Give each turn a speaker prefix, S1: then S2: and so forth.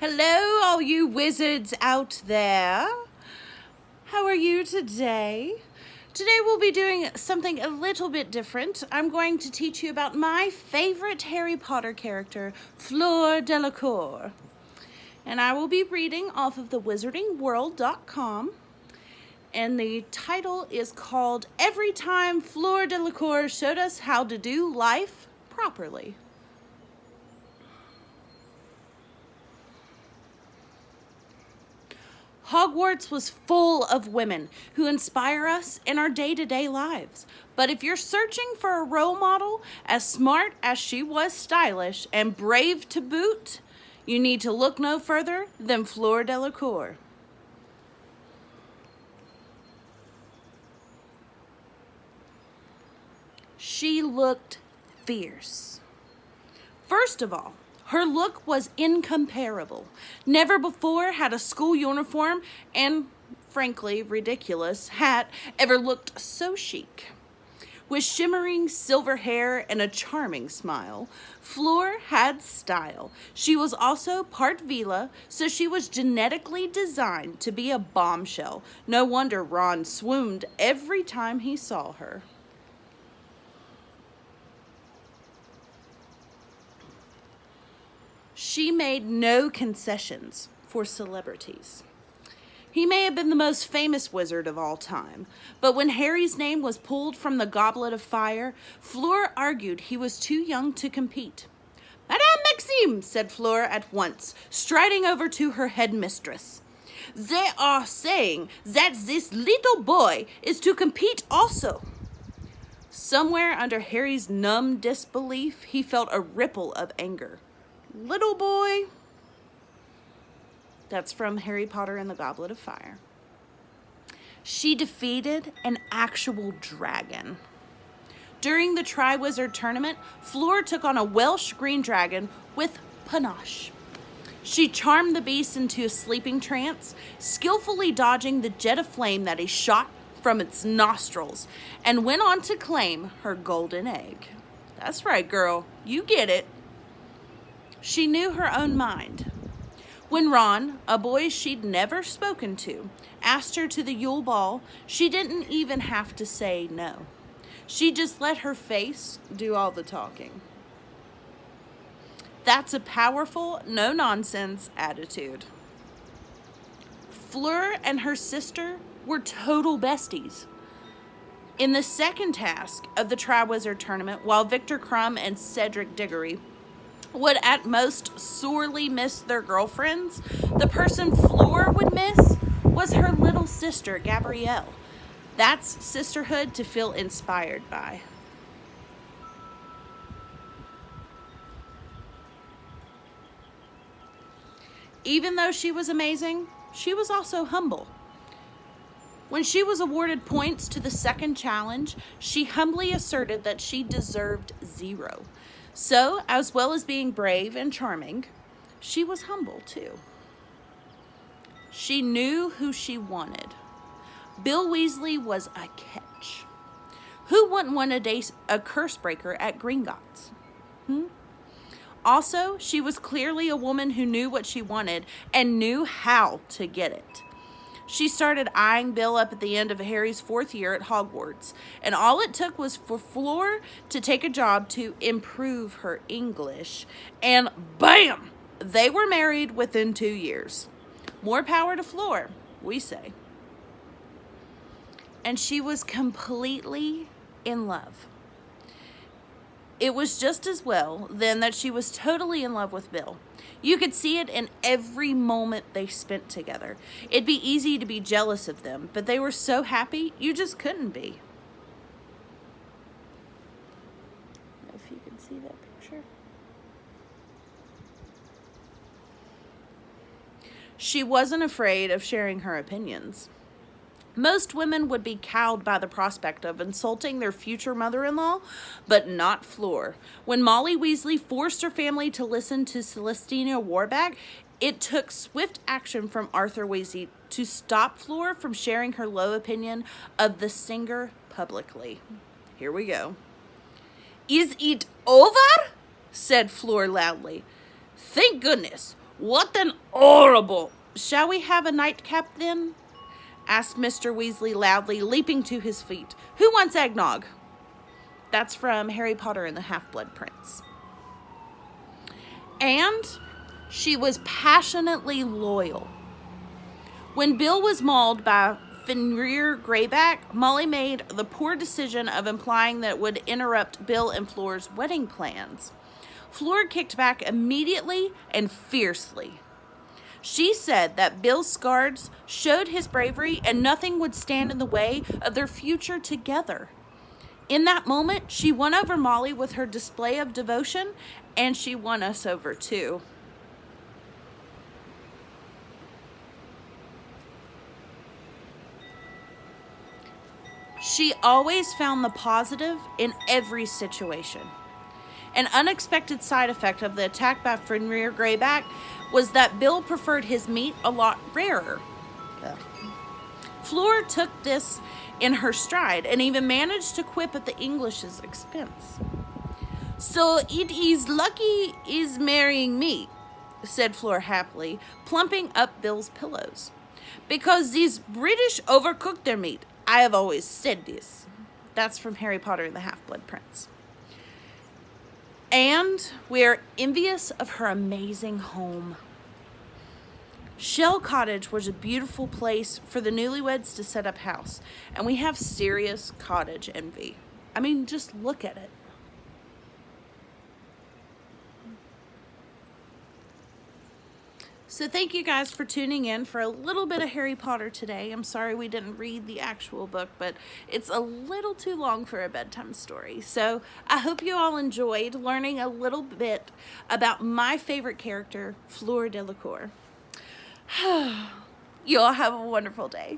S1: Hello, all you wizards out there. How are you today? Today we'll be doing something a little bit different. I'm going to teach you about my favorite Harry Potter character, Fleur Delacour. And I will be reading off of thewizardingworld.com. And the title is called Every Time Fleur Delacour Showed Us How to Do Life Properly. Hogwarts was full of women who inspire us in our day-to-day lives. But if you're searching for a role model as smart as she was stylish and brave to boot, you need to look no further than Fleur Delacour. She looked fierce. First of all, her look was incomparable. Never before had a school uniform and, frankly, ridiculous hat ever looked so chic. With shimmering silver hair and a charming smile, Fleur had style. She was also part Vila, so she was genetically designed to be a bombshell. No wonder Ron swooned every time he saw her. She made no concessions for celebrities. He may have been the most famous wizard of all time, but when Harry's name was pulled from the Goblet of Fire, Fleur argued he was too young to compete. "Madame Maxime," said Fleur at once, striding over to her headmistress. "They are saying that this little boy is to compete also." Somewhere under Harry's numb disbelief, he felt a ripple of anger. Little boy. That's from Harry Potter and the Goblet of Fire. She defeated an actual dragon. During the Triwizard Tournament, Fleur took on a Welsh green dragon with panache. She charmed the beast into a sleeping trance, skillfully dodging the jet of flame that he shot from its nostrils, and went on to claim her golden egg. That's right, girl. You get it. She knew her own mind. When Ron, a boy she'd never spoken to, asked her to the Yule Ball, she didn't even have to say no. She just let her face do all the talking. That's a powerful, no-nonsense attitude. Fleur and her sister were total besties. In the second task of the Triwizard Tournament, while Victor Crumb and Cedric Diggory would at most sorely miss their girlfriends, the person Fleur would miss was her little sister, Gabrielle. That's sisterhood to feel inspired by. Even though she was amazing, she was also humble. When she was awarded points to the second challenge, she humbly asserted that she deserved 0. So, as well as being brave and charming, she was humble too. She knew who she wanted. Bill Weasley was a catch. Who wouldn't want to date a curse breaker at Gringotts? Also, she was clearly a woman who knew what she wanted and knew how to get it. She started eyeing Bill up at the end of Harry's 4th year at Hogwarts, and all it took was for Fleur to take a job to improve her English, and bam! They were married within 2 years. More power to Fleur, we say. And she was completely in love. It was just as well then that she was totally in love with Bill. You could see it in every moment they spent together. It'd be easy to be jealous of them, but they were so happy, you just couldn't be. If you can see that picture. She wasn't afraid of sharing her opinions. Most women would be cowed by the prospect of insulting their future mother-in-law, but not Fleur. When Molly Weasley forced her family to listen to Celestina Warbeck, it took swift action from Arthur Weasley to stop Fleur from sharing her low opinion of the singer publicly. Here we go. "Is it over?" said Fleur loudly. "Thank goodness. What an horrible! Shall we have a nightcap then? Asked Mr. Weasley loudly, leaping to his feet. Who wants eggnog? That's from Harry Potter and the Half-Blood Prince. And she was passionately loyal. When Bill was mauled by Fenrir Greyback, Molly made the poor decision of implying that it would interrupt Bill and Fleur's wedding plans. Fleur kicked back immediately and fiercely. She said that Bill's scars showed his bravery and nothing would stand in the way of their future together. In that moment, she won over Molly with her display of devotion, and she won us over too. She always found the positive in every situation. An unexpected side effect of the attack by Fenrir Greyback was that Bill preferred his meat a lot rarer. Ugh. Fleur took this in her stride and even managed to quip at the English's expense. So it is lucky is marrying me, said Fleur happily, plumping up Bill's pillows. Because these British overcook their meat. I have always said this. That's from Harry Potter and the Half-Blood Prince. And we are envious of her amazing home. Shell Cottage was a beautiful place for the newlyweds to set up house, and we have serious cottage envy. I mean, just look at it. So thank you guys for tuning in for a little bit of Harry Potter today. I'm sorry we didn't read the actual book, but it's a little too long for a bedtime story. So I hope you all enjoyed learning a little bit about my favorite character, Fleur Delacour. You all have a wonderful day.